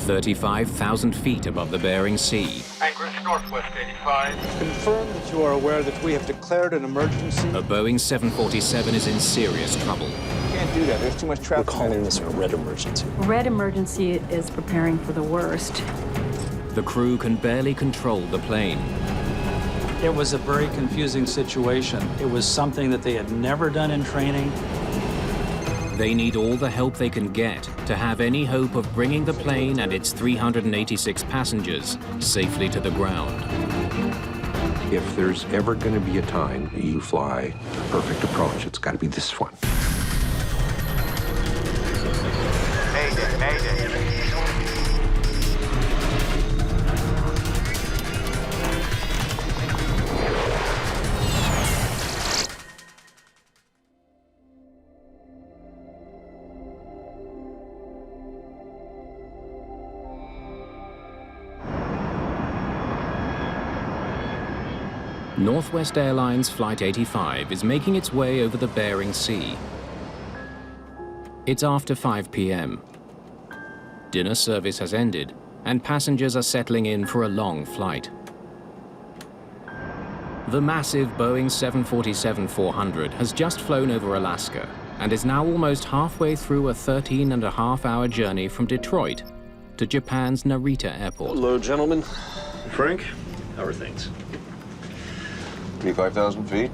35,000 feet above the Bering Sea. Anchorage northwest 85. Confirm that you are aware that we have declared an emergency. A Boeing 747 is in serious trouble. Can't do that. There's too much traffic. We're calling this a red emergency. Red emergency is preparing for the worst. The crew can barely control the plane. It was a very confusing situation. It was something that they had never done in training. They need all the help they can get to have any hope of bringing the plane and its 386 passengers safely to the ground. If there's ever going to be a time you fly the perfect approach, it's got to be this one. Mayday, Mayday. Northwest Airlines Flight 85 is making its way over the Bering Sea. It's after 5 p.m. Dinner service has ended, and passengers are settling in for a long flight. The massive Boeing 747-400 has just flown over Alaska and is now almost halfway through a 13.5-hour journey from Detroit to Japan's Narita Airport. Hello, gentlemen. Frank, how are things? 35,000 feet.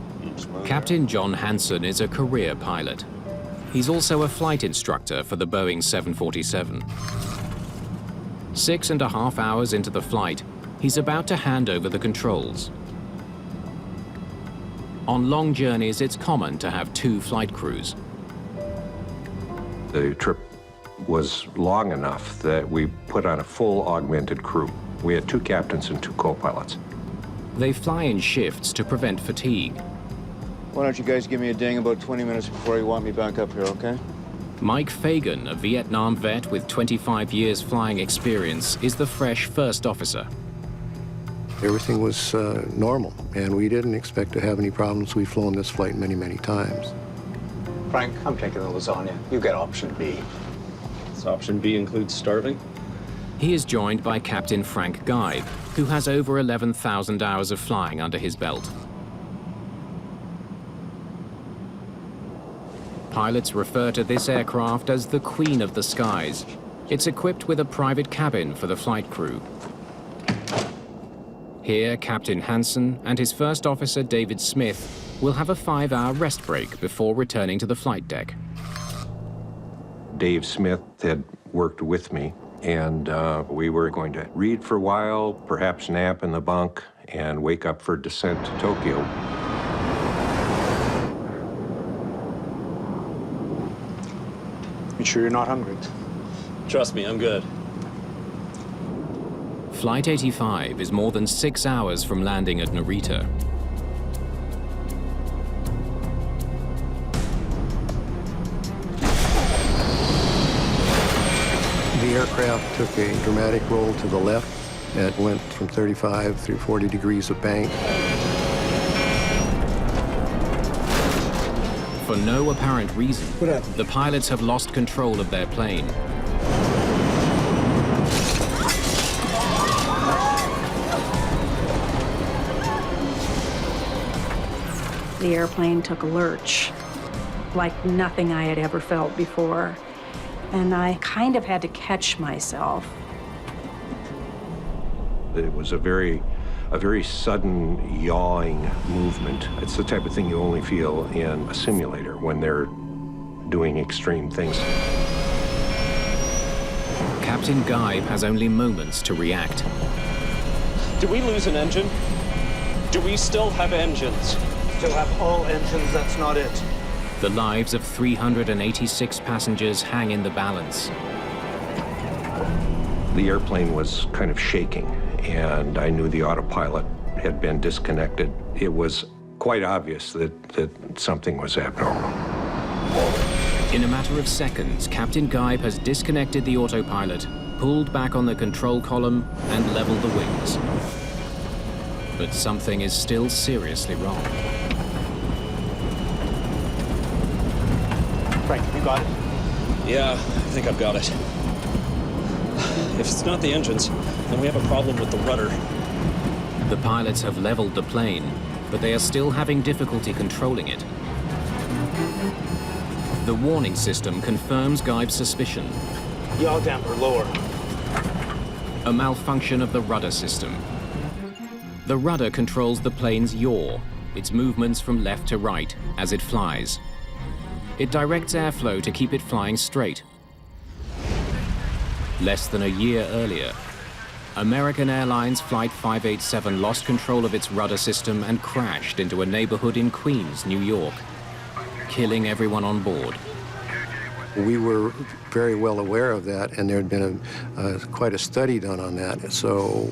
Captain John Hansen is a career pilot. He's also a flight instructor for the Boeing 747. 6.5 hours into the flight, he's about to hand over the controls. On long journeys, it's common to have 2 flight crews. The trip was long enough that we put on a full augmented crew. We had 2 captains and 2 co-pilots. They fly in shifts to prevent fatigue. Why don't you guys give me a ding about 20 minutes before you want me back up here, okay? Mike Fagan, a Vietnam vet with 25 years flying experience, is the fresh first officer. Everything was normal, and we didn't expect to have any problems. We've flown this flight many, many times. Frank, I'm taking the lasagna. You get option B. Does option B include starving? He is joined by Captain Frank Guibe, who has over 11,000 hours of flying under his belt. Pilots refer to this aircraft as the Queen of the Skies. It's equipped with a private cabin for the flight crew. Here, Captain Hansen and his first officer, David Smith, will have a 5-hour rest break before returning to the flight deck. Dave Smith had worked with me, and we were going to read for a while, perhaps nap in the bunk, and wake up for descent to Tokyo. You sure you're not hungry? Trust me, I'm good. Flight 85 is more than 6 hours from landing at Narita. The aircraft took a dramatic roll to the left. It went from 35 through 40 degrees of bank. For no apparent reason, the pilots have lost control of their plane. The airplane took a lurch, like nothing I had ever felt before. And I kind of had to catch myself. It was a very sudden yawing movement. It's the type of thing you only feel in a simulator when they're doing extreme things. Captain Guibe has only moments to react. Did we lose an engine? Do we still have engines? Still have all engines, that's not it. The lives of 386 passengers hang in the balance. The airplane was kind of shaking, and I knew the autopilot had been disconnected. It was quite obvious that something was abnormal. In a matter of seconds, Captain Guibe has disconnected the autopilot, pulled back on the control column, and leveled the wings. But something is still seriously wrong. Frank, you got it? Yeah, I think I've got it. If it's not the engines, then we have a problem with the rudder. The pilots have leveled the plane, but they are still having difficulty controlling it. The warning system confirms Guybe's suspicion. Yaw damper lower. A malfunction of the rudder system. The rudder controls the plane's yaw, its movements from left to right as it flies. It directs airflow to keep it flying straight. Less than a year earlier, American Airlines Flight 587 lost control of its rudder system and crashed into a neighborhood in Queens, New York, killing everyone on board. We were very well aware of that, and there had been quite a study done on that. So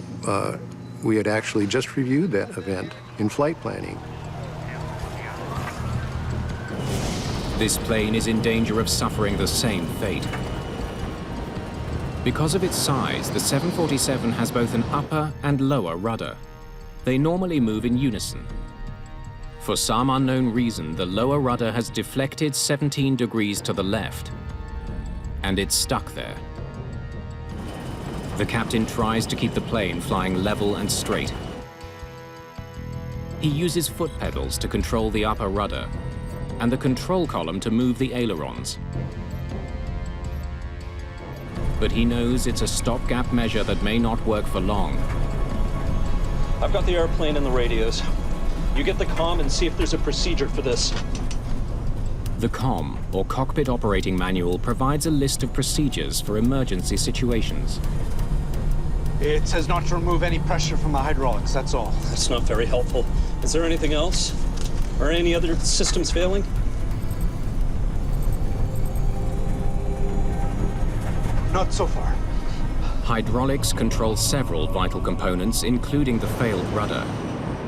we had actually just reviewed that event in flight planning. This plane is in danger of suffering the same fate. Because of its size, the 747 has both an upper and lower rudder. They normally move in unison. For some unknown reason, the lower rudder has deflected 17 degrees to the left, and it's stuck there. The captain tries to keep the plane flying level and straight. He uses foot pedals to control the upper rudder, and the control column to move the ailerons. But he knows it's a stopgap measure that may not work for long. I've got the airplane and the radios. You get the comm and see if there's a procedure for this. The COM, or Cockpit Operating Manual, provides a list of procedures for emergency situations. It says not to remove any pressure from the hydraulics, that's all. That's not very helpful. Is there anything else? Are any other systems failing? Not so far. Hydraulics control several vital components, including the failed rudder.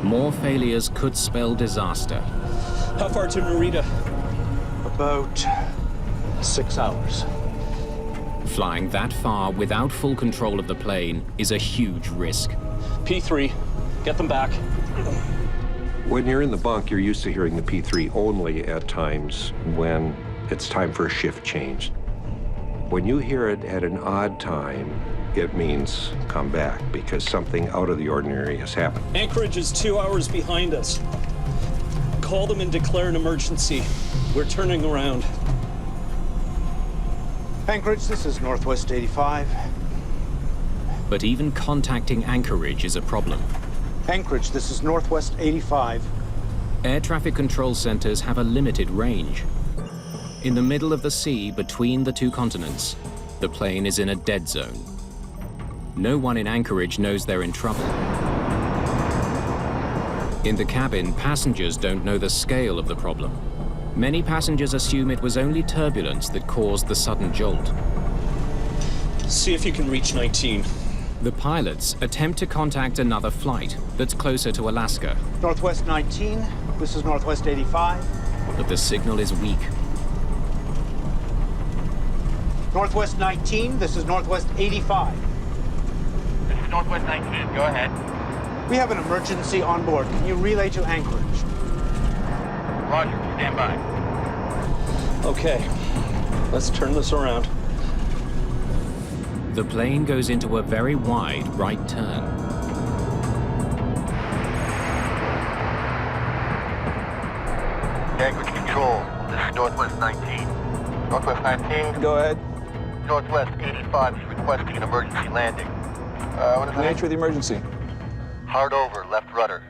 More failures could spell disaster. How far to Narita? About 6 hours. Flying that far without full control of the plane is a huge risk. P3, get them back. When you're in the bunk, you're used to hearing the P3 only at times when it's time for a shift change. When you hear it at an odd time, it means come back, because something out of the ordinary has happened. Anchorage is 2 hours behind us. Call them and declare an emergency. We're turning around. Anchorage, this is Northwest 85. But even contacting Anchorage is a problem. Anchorage, this is Northwest 85. Air traffic control centers have a limited range. In the middle of the sea between the two continents, the plane is in a dead zone. No one in Anchorage knows they're in trouble. In the cabin, passengers don't know the scale of the problem. Many passengers assume it was only turbulence that caused the sudden jolt. See if you can reach 19. The pilots attempt to contact another flight that's closer to Alaska, Northwest 19, this is Northwest 85. but the signal is weak. Northwest 19, this is Northwest 85. This is Northwest 19. Go ahead. We have an emergency on board. Can you relay to Anchorage? Roger. Stand by. Okay, let's turn this around. The plane goes into a very wide right turn. Anchorage Control. This is Northwest 19. Northwest 19. Go ahead. Northwest 85 is requesting an emergency landing. What is The nature of the emergency. Hard over, left rudder.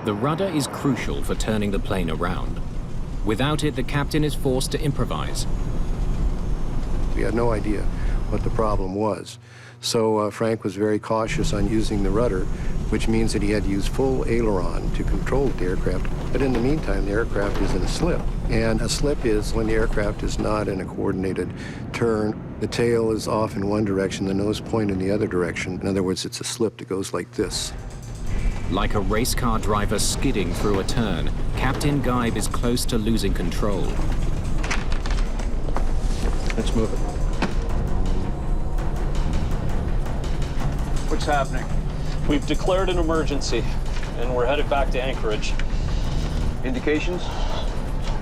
The rudder is crucial for turning the plane around. Without it, the captain is forced to improvise. We had no idea what the problem was. So Frank was very cautious on using the rudder, which means that he had to use full aileron to control the aircraft. But in the meantime, the aircraft is in a slip. And a slip is when the aircraft is not in a coordinated turn. The tail is off in one direction, the nose point in the other direction. In other words, it's a slip that goes like this. Like a race car driver skidding through a turn, Captain Guybe is close to losing control. Let's move it. What's happening? We've declared an emergency, and we're headed back to Anchorage. Indications?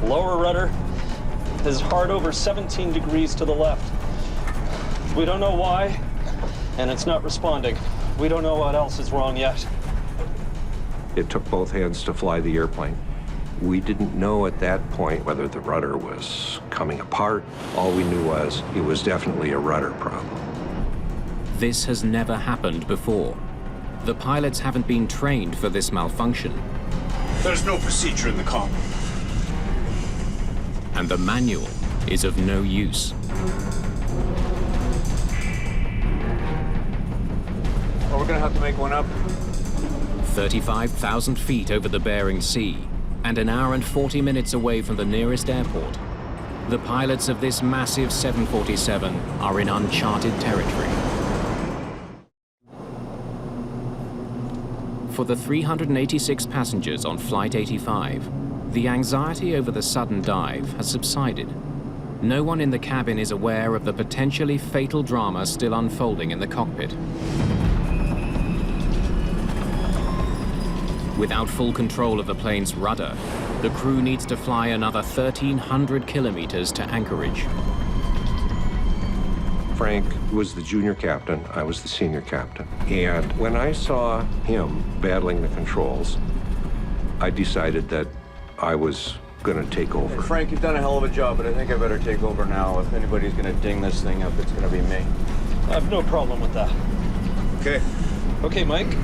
Lower rudder is hard over 17 degrees to the left. We don't know why, and it's not responding. We don't know what else is wrong yet. It took both hands to fly the airplane. We didn't know at that point whether the rudder was coming apart. All we knew was it was definitely a rudder problem. This has never happened before. The pilots haven't been trained for this malfunction. There's no procedure in the comm. And the manual is of no use. Well, we're gonna have to make one up. 35,000 feet over the Bering Sea, and an hour and 40 minutes away from the nearest airport, the pilots of this massive 747 are in uncharted territory. For the 386 passengers on Flight 85, the anxiety over the sudden dive has subsided. No one in the cabin is aware of the potentially fatal drama still unfolding in the cockpit. Without full control of the plane's rudder, the crew needs to fly another 1,300 kilometers to Anchorage. Frank was the junior captain, I was the senior captain. And when I saw him battling the controls, I decided that I was gonna take over. Hey, Frank, you've done a hell of a job, but I think I better take over now. If anybody's gonna ding this thing up, it's gonna be me. I have no problem with that. Okay. Okay, Mike,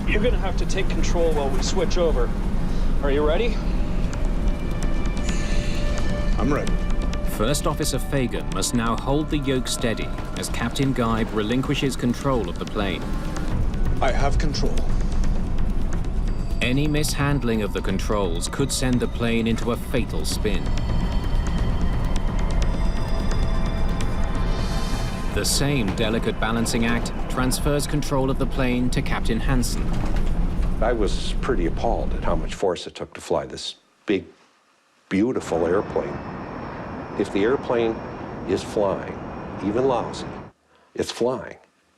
you're gonna have to take control while we switch over. Are you ready? I'm ready. First Officer Fagan must now hold the yoke steady as Captain Geib relinquishes control of the plane. I have control. Any mishandling of the controls could send the plane into a fatal spin. The same delicate balancing act transfers control of the plane to Captain Hansen. I was pretty appalled at how much force it took to fly this big, beautiful airplane. If the airplane is flying, even lousy, it's flying.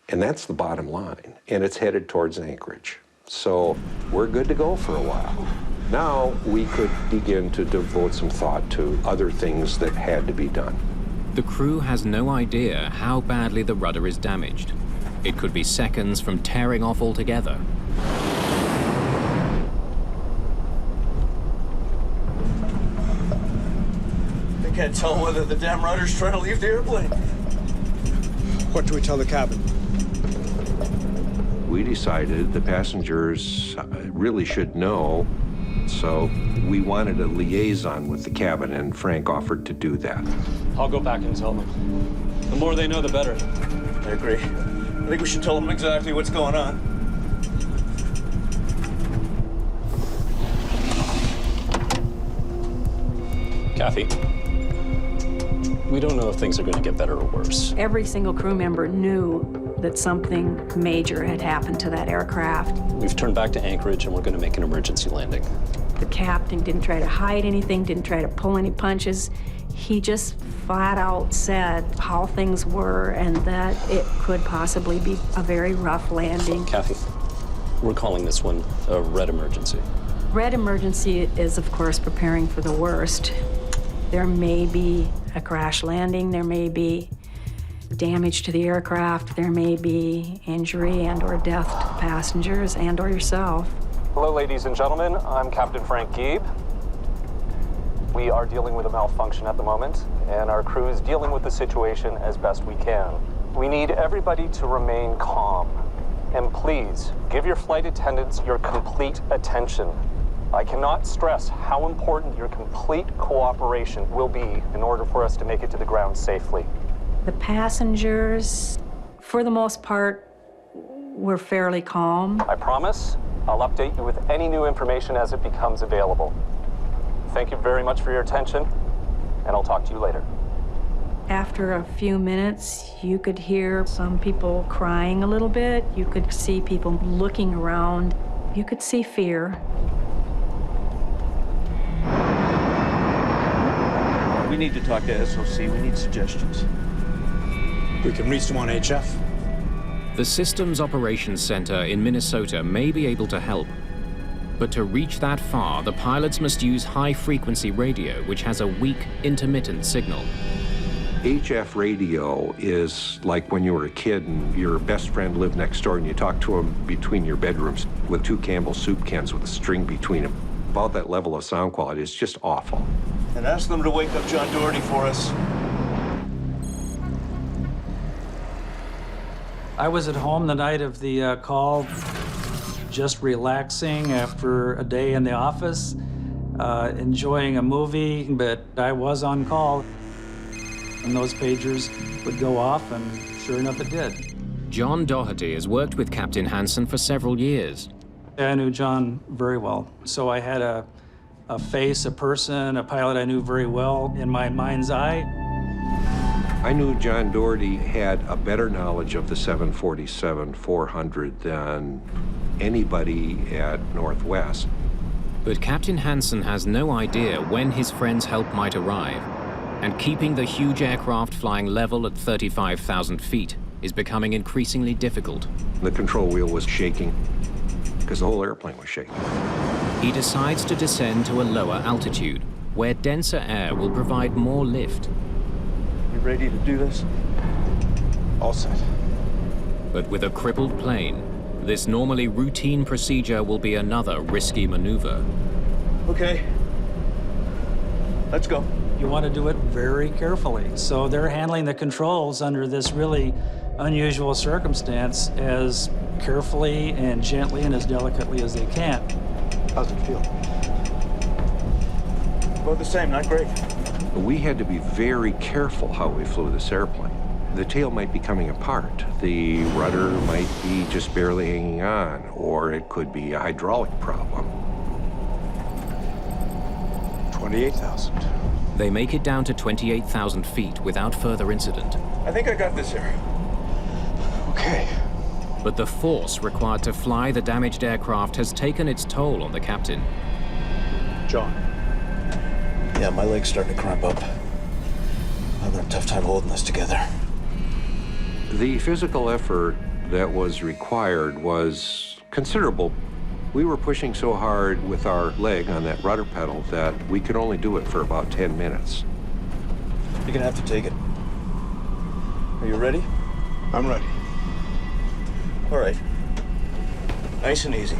And that's the bottom line. And it's headed towards Anchorage. So we're good to go for a while. Now we could begin to devote some thought to other things that had to be done. The crew has no idea how badly the rudder is damaged. It could be seconds from tearing off altogether. I can't tell whether the damn rudder's trying to leave the airplane. What do we tell the cabin? We decided the passengers really should know, so we wanted a liaison with the cabin, and Frank offered to do that. I'll go back and tell them. The more they know, the better. I agree. I think we should tell them exactly what's going on. Kathy, we don't know if things are going to get better or worse. Every single crew member knew that something major had happened to that aircraft. We've turned back to Anchorage and we're going to make an emergency landing. The captain didn't try to hide anything, didn't try to pull any punches. He just flat out said how things were and that it could possibly be a very rough landing. Kathy, we're calling this one a red emergency. Red emergency is, of course, preparing for the worst. There may be a crash landing, there may be damage to the aircraft, there may be injury and or death to passengers and or yourself. Hello, ladies and gentlemen. I'm Captain Frank Geib. We are dealing with a malfunction at the moment, and our crew is dealing with the situation as best we can. We need everybody to remain calm. And please, give your flight attendants your complete attention. I cannot stress how important your complete cooperation will be in order for us to make it to the ground safely. The passengers, for the most part, were fairly calm. I promise I'll update you with any new information as it becomes available. Thank you very much for your attention, and I'll talk to you later. After a few minutes, you could hear some people crying a little bit. You could see people looking around. You could see fear. We need to talk to SOC. We need suggestions. We can reach them on HF. The Systems Operations Center in Minnesota may be able to help. But to reach that far, the pilots must use high-frequency radio, which has a weak, intermittent signal. HF radio is like when you were a kid and your best friend lived next door and you talked to him between your bedrooms with 2 Campbell soup cans with a string between them. About that level of sound quality, it's just awful. And ask them to wake up John Doherty for us. I was at home the night of the call, just relaxing after a day in the office, enjoying a movie, but I was on call. And those pagers would go off, and sure enough, it did. John Doherty has worked with Captain Hansen for several years. I knew John very well, so I had a face, a person, a pilot I knew very well in my mind's eye. I knew John Doherty had a better knowledge of the 747-400 than anybody at Northwest. But Captain Hansen has no idea when his friend's help might arrive. And keeping the huge aircraft flying level at 35,000 feet is becoming increasingly difficult. The control wheel was shaking because the whole airplane was shaking. He decides to descend to a lower altitude, where denser air will provide more lift. You ready to do this? All set. But with a crippled plane, this normally routine procedure will be another risky maneuver. Okay. Let's go. You want to do it very carefully. So they're handling the controls under this really unusual circumstance as carefully and gently and as delicately as they can. How's it feel? About the same, not great. We had to be very careful how we flew this airplane. The tail might be coming apart. The rudder might be just barely hanging on, or it could be a hydraulic problem. 28,000. They make it down to 28,000 feet without further incident. I think I got this here. Okay. But the force required to fly the damaged aircraft has taken its toll on the captain. John. Yeah, my leg's starting to cramp up. I'm having a tough time holding this together. The physical effort that was required was considerable. We were pushing so hard with our leg on that rudder pedal that we could only do it for about 10 minutes. You're gonna have to take it. Are you ready? I'm ready. All right. Nice and easy.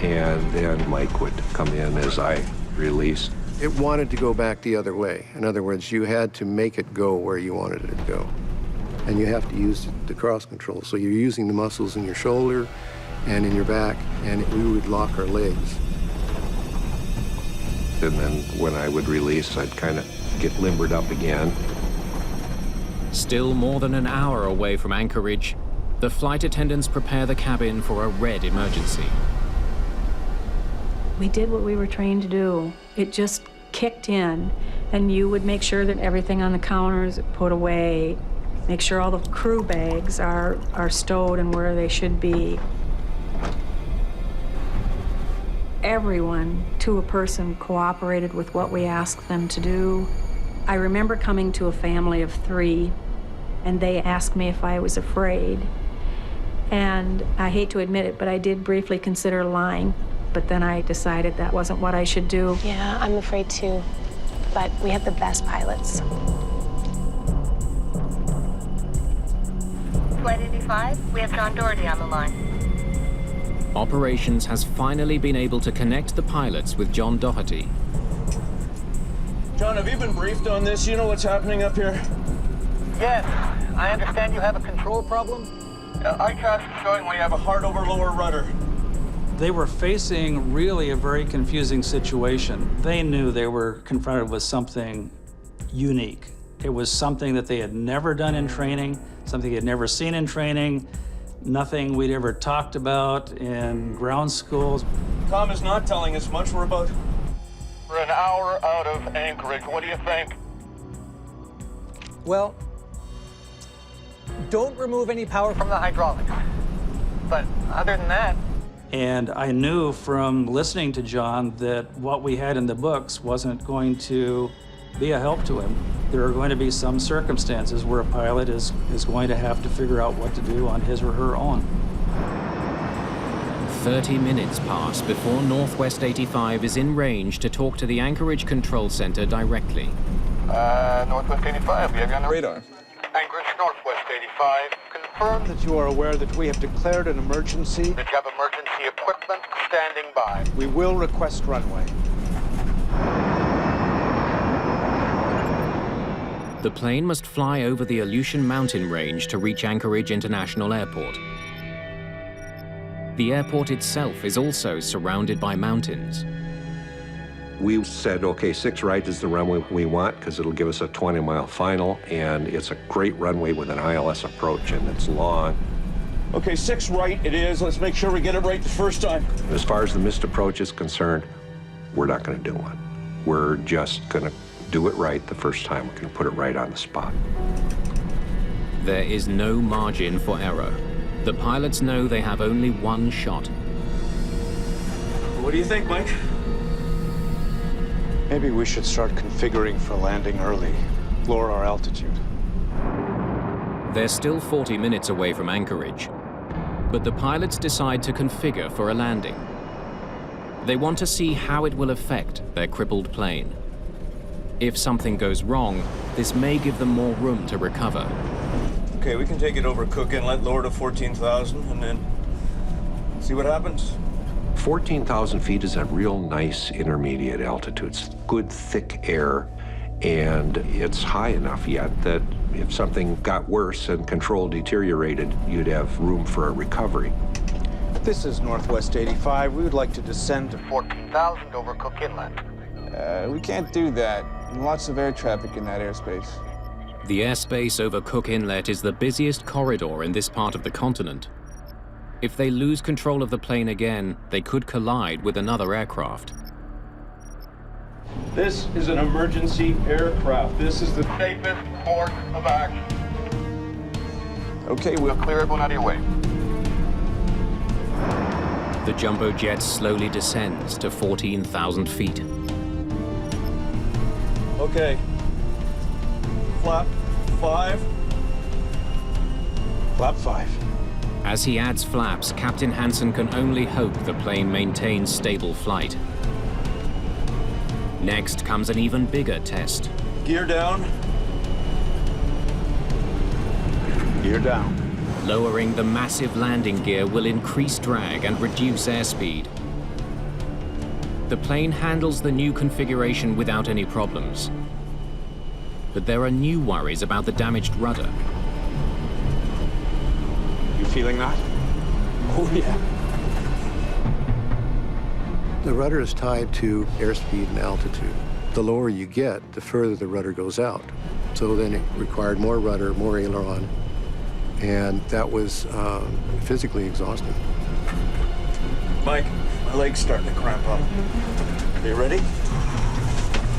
And then Mike would come in as I released. It wanted to go back the other way. In other words, you had to make it go where you wanted it to go. And you have to use the cross control. So you're using the muscles in your shoulder and in your back, and we would lock our legs. And then when I would release, I'd kind of get limbered up again. Still more than an hour away from Anchorage, the flight attendants prepare the cabin for a red emergency. We did what we were trained to do. It just kicked in, and you would make sure that everything on the counters is put away, make sure all the crew bags are stowed and where they should be. Everyone, to a person, cooperated with what we asked them to do. I remember coming to a family of 3, and they asked me if I was afraid. And I hate to admit it, but I did briefly consider lying. But then I decided that wasn't what I should do. Yeah, I'm afraid too. But we have the best pilots. Flight 85, we have John Doherty on the line. Operations has finally been able to connect the pilots with John Doherty. John, have you been briefed on this? You know what's happening up here? Yes. I understand you have a control problem? ICAS is showing we have a hard over lower rudder. They were facing really a very confusing situation. They knew they were confronted with something unique. It was something that they had never done in training, something they had never seen in training, nothing we'd ever talked about in ground schools. Tom is not telling us much. We're an hour out of Anchorage. What do you think? Well, don't remove any power from the hydraulics. But other than that... And I knew from listening to John that what we had in the books wasn't going to be a help to him. There are going to be some circumstances where a pilot is going to have to figure out what to do on his or her own. 30 minutes pass before Northwest 85 is in range to talk to the Anchorage Control Center directly. Northwest 85, we have you on the radar. Anchorage, Northwest 85, confirm That you are aware that we have declared an emergency. that you have emergency equipment standing by. We will request runway. The plane must fly over the Aleutian Mountain Range to reach Anchorage International Airport. The airport itself is also surrounded by mountains. We said, okay, 6 right is the runway we want because it'll give us a 20-mile final, and it's a great runway with an ILS approach, and it's long. Okay, 6 right it is. Let's make sure we get it right the first time. As far as the missed approach is concerned, we're not going to do one. We're just going to do it right the first time. We're going to put it right on the spot. There is no margin for error. The pilots know they have only one shot. What do you think, Mike? Maybe we should start configuring for landing early. Lower our altitude. They're still 40 minutes away from Anchorage, but the pilots decide to configure for a landing. They want to see how it will affect their crippled plane. If something goes wrong, this may give them more room to recover. Okay, we can take it over Cook Inlet, lower to 14,000, and then see what happens. 14,000 feet is a real nice intermediate altitude. It's good, thick air, and it's high enough yet that if something got worse and control deteriorated, you'd have room for a recovery. This is Northwest 85. We would like to descend to 14,000 over Cook Inlet. We can't do that. Lots of air traffic in that airspace. The airspace over Cook Inlet is the busiest corridor in this part of the continent. If they lose control of the plane again, they could collide with another aircraft. This is an emergency aircraft. This is the Safest course of action. Okay, We'll clear everyone out of your way. The jumbo jet slowly descends to 14,000 feet. Okay. Flap 5. flap 5. As he adds flaps, Captain Hansen can only hope the plane maintains stable flight. Next comes an even bigger test. Gear down. Gear down. Lowering the massive landing gear will increase drag and reduce airspeed. The plane handles the new configuration without any problems. But there are new worries about the damaged rudder. You feeling that? Oh, yeah. The rudder is tied to airspeed and altitude. The lower you get, the further the rudder goes out. So then it required more rudder, more aileron, and that was physically exhausting. Mike, my leg's starting to cramp up. Are you ready?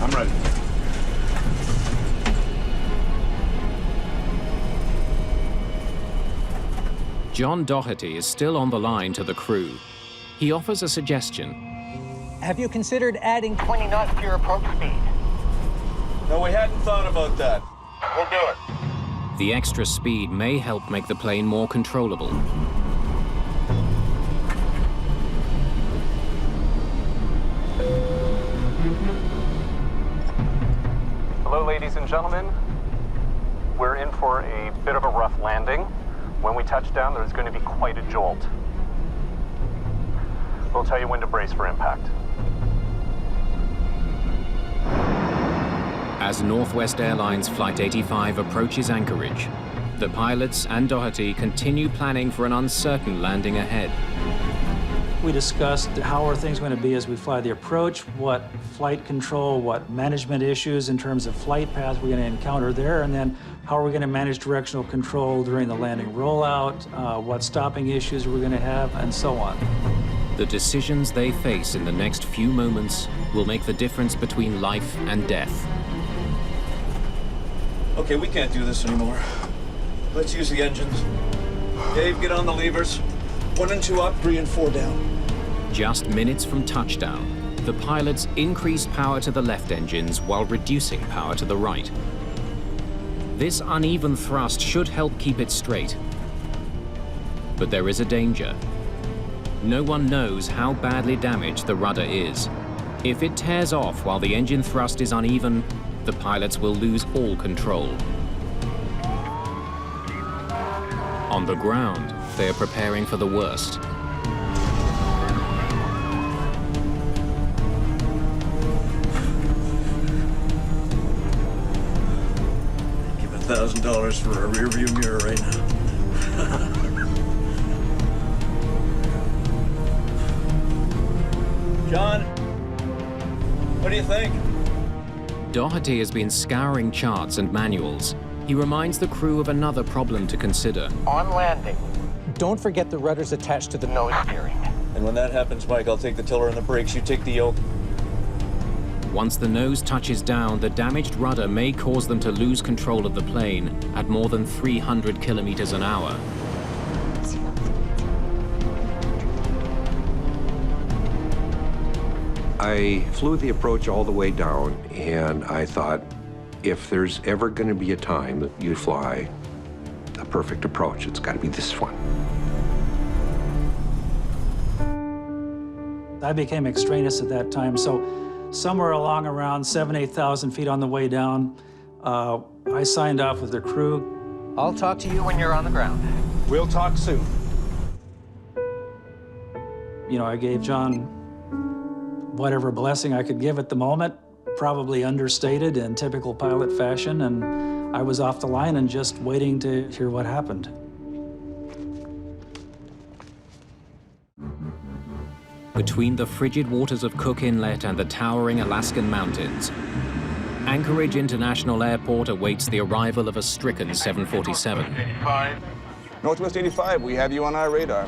I'm ready. John Doherty is still on the line to the crew. He offers a suggestion. Have you considered adding 20 knots to your approach speed. No, we hadn't thought about that. We'll do it. The extra speed may help make the plane more controllable. Hello, ladies and gentlemen. We're in for a bit of a rough landing. When we touch down, there's going to be quite a jolt. We'll tell you when to brace for impact. As Northwest Airlines Flight 85 approaches Anchorage, the pilots and Doherty continue planning for an uncertain landing ahead. We discussed how are things going to be as we fly the approach, what flight control, what management issues in terms of flight path we're going to encounter there, and then how are we going to manage directional control during the landing rollout, what stopping issues we're going to have, and so on. The decisions they face in the next few moments will make the difference between life and death. Okay, we can't do this anymore. Let's use the engines. Dave, get on the levers. 1 and 2 up, 3 and 4 down. Just minutes from touchdown, the pilots increase power to the left engines while reducing power to the right. This uneven thrust should help keep it straight. But there is a danger. No one knows how badly damaged the rudder is. If it tears off while the engine thrust is uneven, the pilots will lose all control. On the ground, they are preparing for the worst. Give $1,000 for a rearview mirror right now. John, what do you think? Doherty has been scouring charts and manuals. He reminds the crew of another problem to consider. On landing, Don't forget the rudder's attached to the nose steering. And when that happens, Mike, I'll take the tiller and the brakes. You take the yoke. Once the nose touches down, the damaged rudder may cause them to lose control of the plane at more than 300 kilometers an hour. I flew the approach all the way down, and I thought, if there's ever going to be a time that you fly a perfect approach, it's got to be this one. I became extraneous at that time, so somewhere along around 7,000 to 8,000 feet on the way down, I signed off with the crew. I'll talk to you When you're on the ground. We'll talk soon. You know, I gave John whatever blessing I could give at the moment, probably understated in typical pilot fashion, and I was off the line and just waiting to hear what happened. Between the frigid waters of Cook Inlet and the towering Alaskan mountains, Anchorage International Airport awaits the arrival of a stricken 747. 85. Northwest 85, we have you on our radar.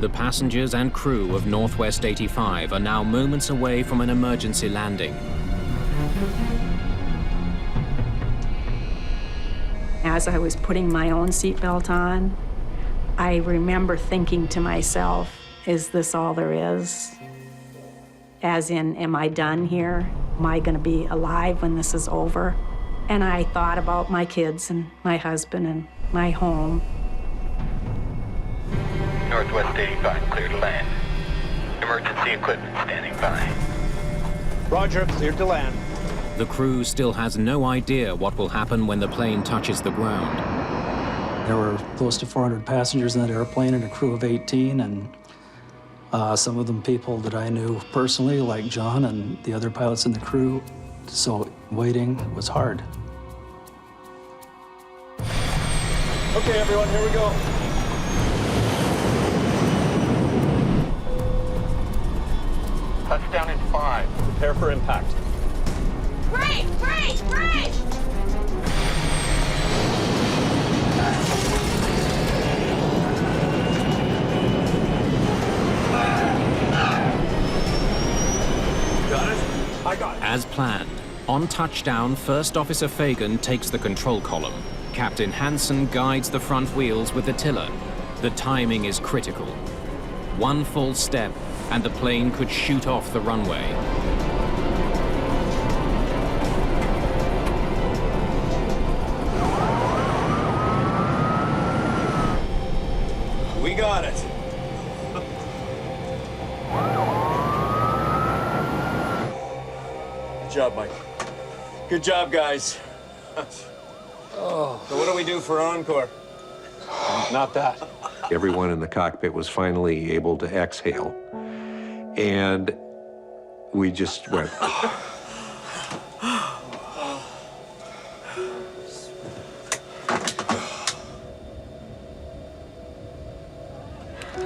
The passengers and crew of Northwest 85 are now moments away from an emergency landing. As I was putting my own seatbelt on, I remember thinking to myself, is this all there is? As in, am I done here? Am I going to be alive when this is over? And I thought about my kids and my husband and my home. Northwest 85, clear to land. Emergency equipment standing by. Roger, cleared to land. The crew still has no idea what will happen when the plane touches the ground. There were close to 400 passengers in that airplane and a crew of 18, and some of them people that I knew personally, like John and the other pilots in the crew. So waiting was hard. Okay, everyone, here we go. Touchdown in 5. Prepare for impact. Brake! Brake! Brake! Got it? I got it. As planned, on touchdown, First Officer Fagan takes the control column. Captain Hansen guides the front wheels with the tiller. The timing is critical. One false step, and the plane could shoot off the runway. We got it. Good job, Mike. Good job, guys. So what do we do for encore? Not that. Everyone in the cockpit was finally able to exhale, and we just went.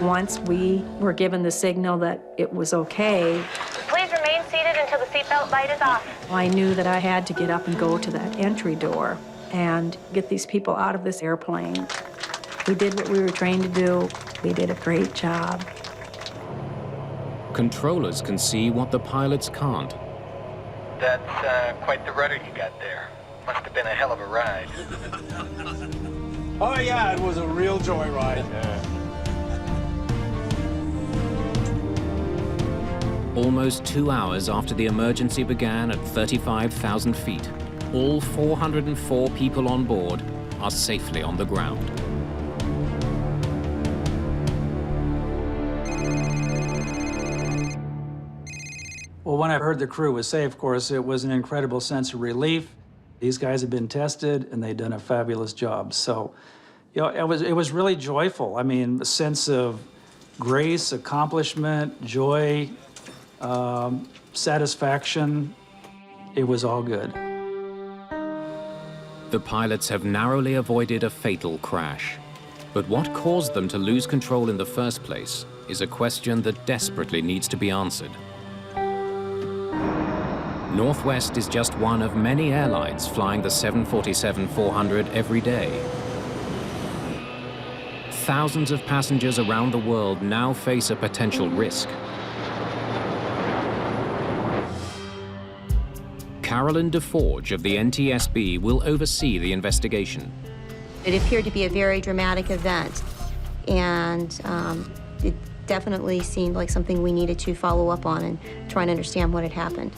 Once we were given the signal that it was okay, Please remain seated until the seatbelt light is off. I knew that I had to get up and go to that entry door and get these people out of this airplane. We did what we were trained to do. We did a great job. Controllers can see what the pilots can't. That's quite the rudder you got there. Must have been a hell of a ride. Oh, yeah, it was a real joyride. Almost 2 hours after the emergency began at 35,000 feet, all 404 people on board are safely on the ground. Well, when I heard the crew was safe, of course, it was an incredible sense of relief. These guys had been tested, and they'd done a fabulous job. So, you know, it was really joyful. I mean, a sense of grace, accomplishment, joy, satisfaction. It was all good. The pilots have narrowly avoided a fatal crash. But what caused them to lose control in the first place is a question that desperately needs to be answered. Northwest is just one of many airlines flying the 747-400 every day. Thousands of passengers around the world now face a potential risk. Carolyn DeForge of the NTSB will oversee the investigation. It appeared to be a very dramatic event, and it definitely seemed like something we needed to follow up on and try and understand what had happened.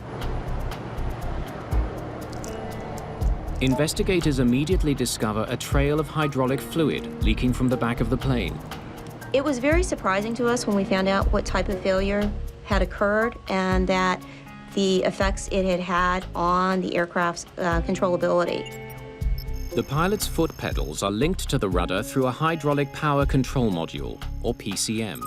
Investigators immediately discover a trail of hydraulic fluid leaking from the back of the plane. It was very surprising to us when we found out what type of failure had occurred and that the effects it had had on the aircraft's controllability. The pilot's foot pedals are linked to the rudder through a hydraulic power control module, or PCM.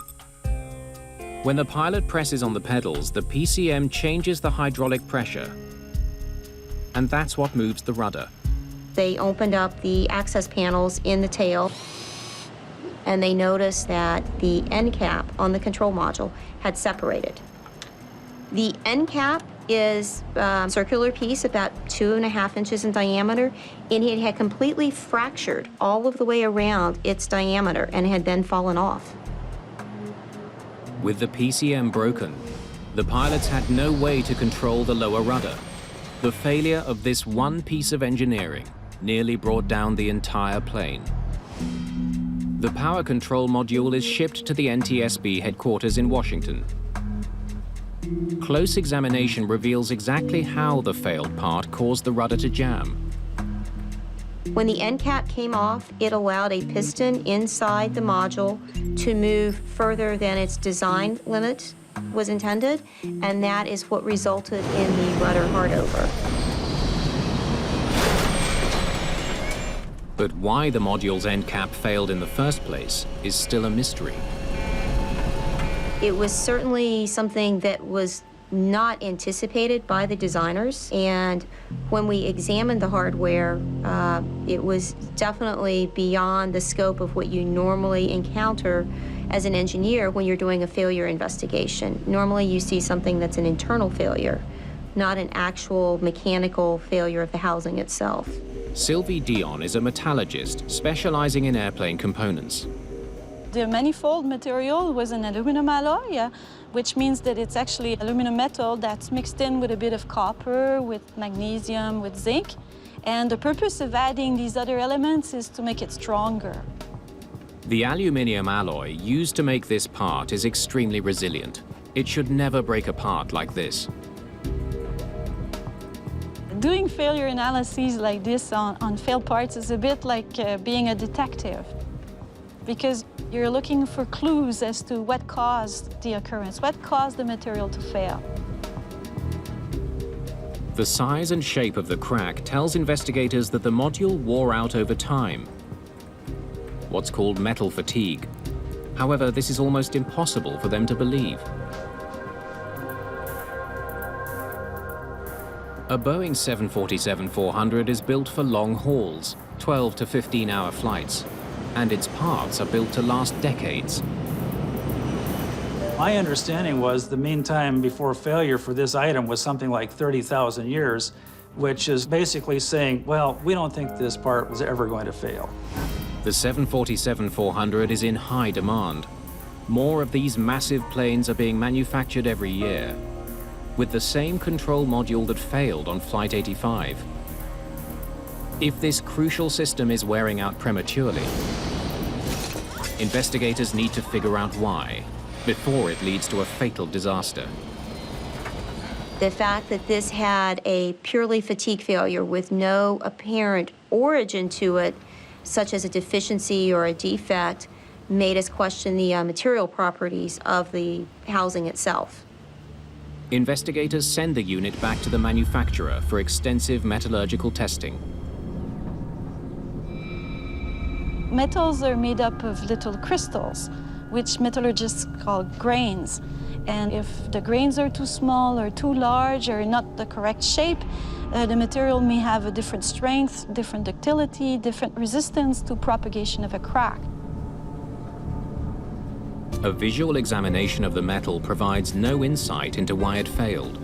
When the pilot presses on the pedals, the PCM changes the hydraulic pressure, and that's what moves the rudder. They opened up the access panels in the tail, and they noticed that the end cap on the control module had separated. The end cap is a circular piece about 2.5 inches in diameter, and it had completely fractured all of the way around its diameter and had then fallen off. With the PCM broken, the pilots had no way to control the lower rudder. The failure of this one piece of engineering nearly brought down the entire plane. The power control module is shipped to the NTSB headquarters in Washington. Close examination reveals exactly how the failed part caused the rudder to jam. When the end cap came off, it allowed a piston inside the module to move further than its design limit was intended, and that is what resulted in the rudder hardover. But why the module's end cap failed in the first place is still a mystery. It was certainly something that was not anticipated by the designers, and when we examined the hardware, it was definitely beyond the scope of what you normally encounter as an engineer when you're doing a failure investigation. Normally you see something that's an internal failure, not an actual mechanical failure of the housing itself. Sylvie Dion is a metallurgist specializing in airplane components. The manifold material was an aluminum alloy, which means that it's actually aluminum metal that's mixed in with a bit of copper, with magnesium, with zinc. And the purpose of adding these other elements is to make it stronger. The aluminium alloy used to make this part is extremely resilient. It should never break apart like this. Doing failure analyses like this on failed parts is a bit like being a detective, because you're looking for clues as to what caused the occurrence, what caused the material to fail. The size and shape of the crack tells investigators that the module wore out over time, what's called metal fatigue. However, this is almost impossible for them to believe. A Boeing 747-400 is built for long hauls, 12 to 15-hour flights, and its parts are built to last decades. My understanding was the mean time before failure for this item was something like 30,000 years, which is basically saying, well, we don't think this part was ever going to fail. The 747-400 is in high demand. More of these massive planes are being manufactured every year, with the same control module that failed on Flight 85. If this crucial system is wearing out prematurely, investigators need to figure out why, before it leads to a fatal disaster. The fact that this had a purely fatigue failure with no apparent origin to it such as a deficiency or a defect, made us question the material properties of the housing itself. Investigators send the unit back to the manufacturer for extensive metallurgical testing. Metals are made up of little crystals, which metallurgists call grains. And if the grains are too small or too large or not the correct shape, the material may have a different strength, different ductility, different resistance to propagation of a crack. A visual examination of the metal provides no insight into why it failed.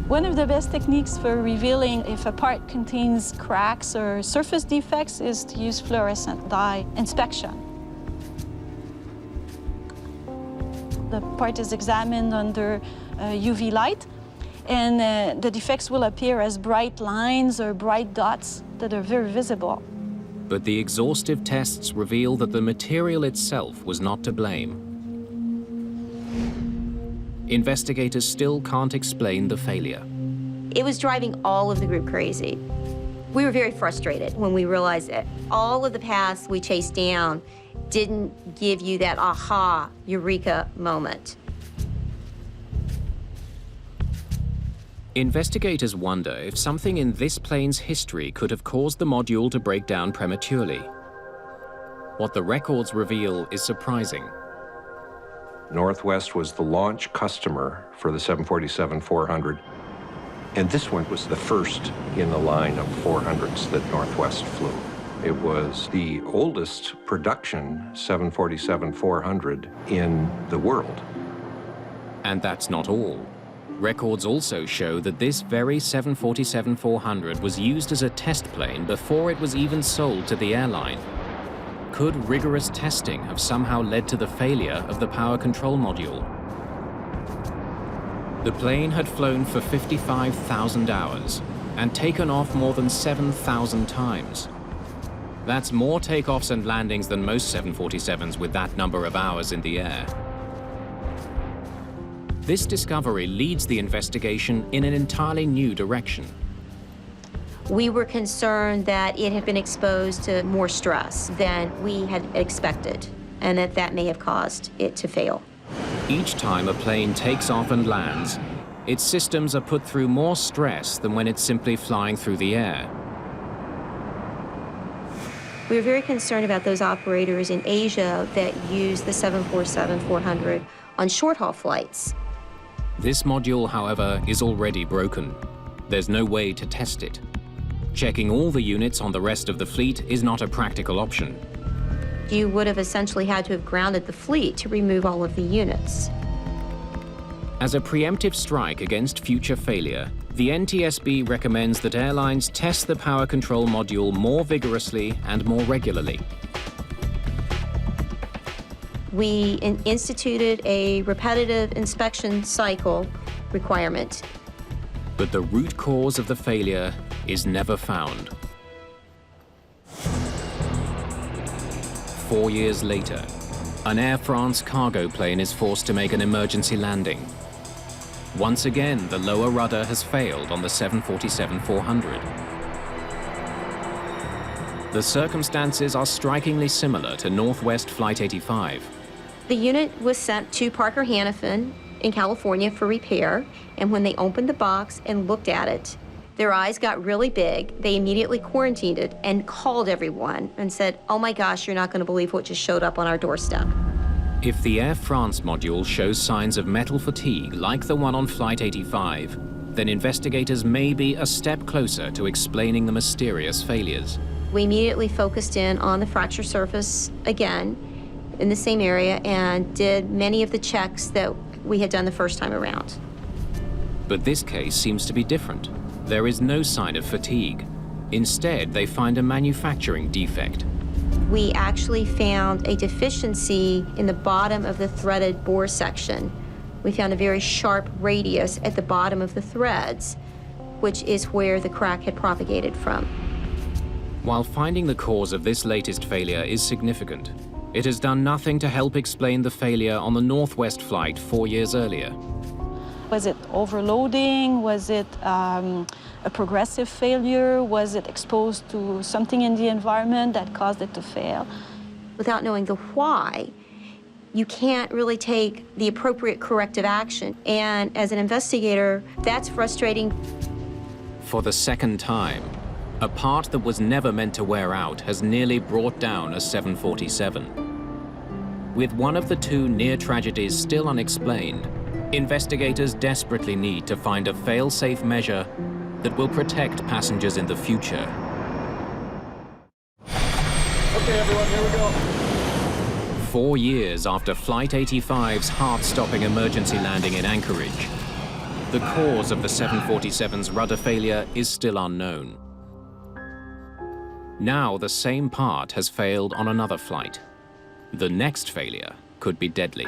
One of the best techniques for revealing if a part contains cracks or surface defects is to use fluorescent dye inspection. The part is examined under UV light, and the defects will appear as bright lines or bright dots that are very visible. But the exhaustive tests reveal that the material itself was not to blame. Investigators still can't explain the failure. It was driving all of the group crazy. We were very frustrated when we realized that all of the paths we chased down didn't give you that aha, eureka moment. Investigators wonder if something in this plane's history could have caused the module to break down prematurely. What the records reveal is surprising. Northwest was the launch customer for the 747-400, and this one was the first in the line of 400s that Northwest flew. It was the oldest production 747-400 in the world. And that's not all. Records also show that this very 747-400 was used as a test plane before it was even sold to the airline. Could rigorous testing have somehow led to the failure of the power control module? The plane had flown for 55,000 hours and taken off more than 7,000 times. That's more takeoffs and landings than most 747s with that number of hours in the air. This discovery leads the investigation in an entirely new direction. We were concerned that it had been exposed to more stress than we had expected, and that may have caused it to fail. Each time a plane takes off and lands, its systems are put through more stress than when it's simply flying through the air. We were very concerned about those operators in Asia that use the 747-400 on short-haul flights. This module, however, is already broken. There's no way to test it. Checking all the units on the rest of the fleet is not a practical option. You would have essentially had to have grounded the fleet to remove all of the units. As a preemptive strike against future failure, the NTSB recommends that airlines test the power control module more vigorously and more regularly. We instituted a repetitive inspection cycle requirement. But the root cause of the failure is never found. 4 years later, an Air France cargo plane is forced to make an emergency landing. Once again, the lower rudder has failed on the 747-400. The circumstances are strikingly similar to Northwest Flight 85. The unit was sent to Parker Hannifin in California for repair, and when they opened the box and looked at it, their eyes got really big. They immediately quarantined it and called everyone and said, "Oh my gosh, you're not going to believe what just showed up on our doorstep." If the Air France module shows signs of metal fatigue like the one on Flight 85, then investigators may be a step closer to explaining the mysterious failures. We immediately focused in on the fracture surface again in the same area and did many of the checks that we had done the first time around. But this case seems to be different. There is no sign of fatigue. Instead, they find a manufacturing defect. We actually found a deficiency in the bottom of the threaded bore section. We found a very sharp radius at the bottom of the threads, which is where the crack had propagated from. While finding the cause of this latest failure is significant, it has done nothing to help explain the failure on the Northwest flight 4 years earlier. Was it overloading? Was it a progressive failure? Was it exposed to something in the environment that caused it to fail? Without knowing the why, you can't really take the appropriate corrective action. And as an investigator, that's frustrating. For the second time, a part that was never meant to wear out has nearly brought down a 747. With one of the two near tragedies still unexplained, investigators desperately need to find a fail-safe measure that will protect passengers in the future. Okay, everyone, here we go. 4 years after Flight 85's heart-stopping emergency landing in Anchorage, the cause of the 747's rudder failure is still unknown. Now the same part has failed on another flight. The next failure could be deadly.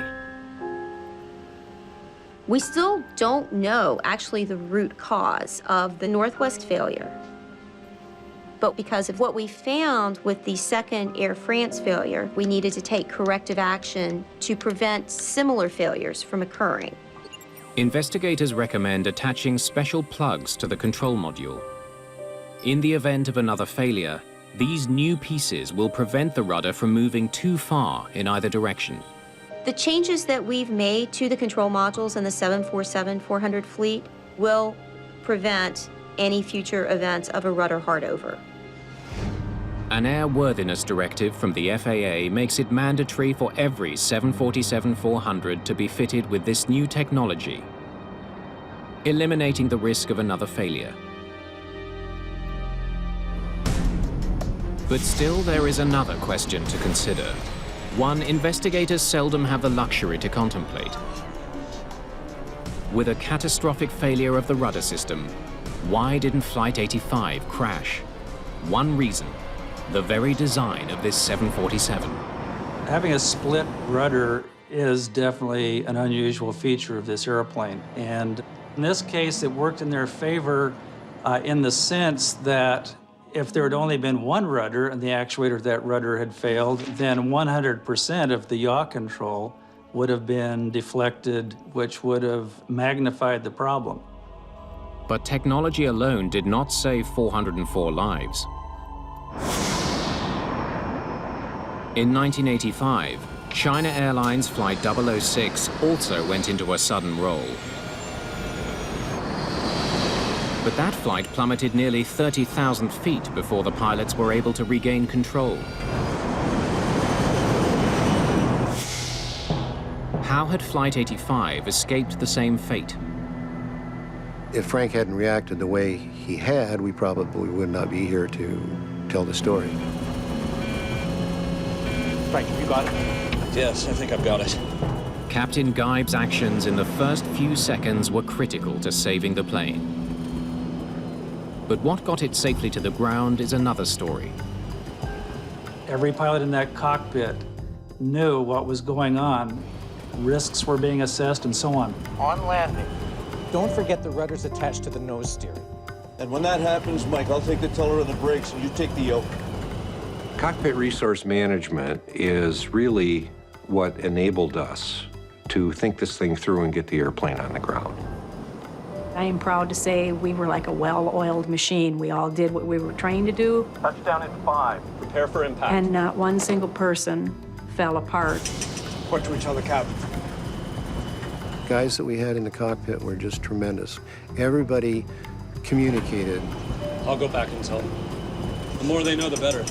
We still don't know actually the root cause of the Northwest failure. But because of what we found with the second Air France failure, we needed to take corrective action to prevent similar failures from occurring. Investigators recommend attaching special plugs to the control module. In the event of another failure, these new pieces will prevent the rudder from moving too far in either direction. The changes that we've made to the control modules in the 747-400 fleet will prevent any future events of a rudder hardover. An airworthiness directive from the FAA makes it mandatory for every 747-400 to be fitted with this new technology, eliminating the risk of another failure. But still, there is another question to consider. One investigators seldom have the luxury to contemplate. With a catastrophic failure of the rudder system, why didn't Flight 85 crash? One reason: the very design of this 747. Having a split rudder is definitely an unusual feature of this airplane. And in this case, it worked in their favor in the sense that if there had only been one rudder and the actuator of that rudder had failed, then 100% of the yaw control would have been deflected, which would have magnified the problem. But technology alone did not save 404 lives. In 1985, China Airlines Flight 006 also went into a sudden roll. But that flight plummeted nearly 30,000 feet before the pilots were able to regain control. How had Flight 85 escaped the same fate? If Frank hadn't reacted the way he had, we probably would not be here to tell the story. Frank, have you got it? Yes, I think I've got it. Captain Geib's actions in the first few seconds were critical to saving the plane. But what got it safely to the ground is another story. Every pilot in that cockpit knew what was going on. Risks were being assessed and so on. On landing. Don't forget the rudder's attached to the nose steering. And when that happens, Mike, I'll take the tiller and the brakes, and you take the yoke. Cockpit resource management is really what enabled us to think this thing through and get the airplane on the ground. I am proud to say we were like a well-oiled machine. We all did what we were trained to do. Touchdown in 5. Prepare for impact. And not one single person fell apart. What do we tell the captain? Guys that we had in the cockpit were just tremendous. Everybody communicated. I'll go back and tell them. The more they know, the better.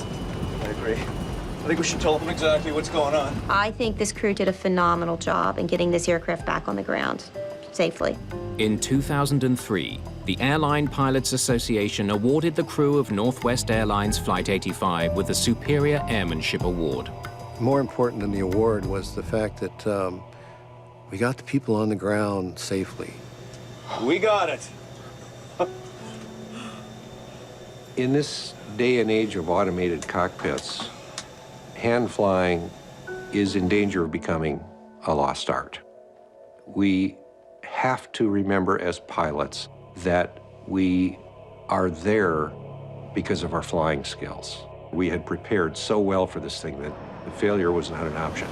I agree. I think we should tell them exactly what's going on. I think this crew did a phenomenal job in getting this aircraft back on the ground safely. In 2003, the Airline Pilots Association awarded the crew of Northwest Airlines Flight 85 with the Superior Airmanship Award. More important than the award was the fact that we got the people on the ground safely. We got it. In this day and age of automated cockpits, hand flying is in danger of becoming a lost art. We have to remember as pilots that we are there because of our flying skills. We had prepared so well for this thing that the failure was not an option.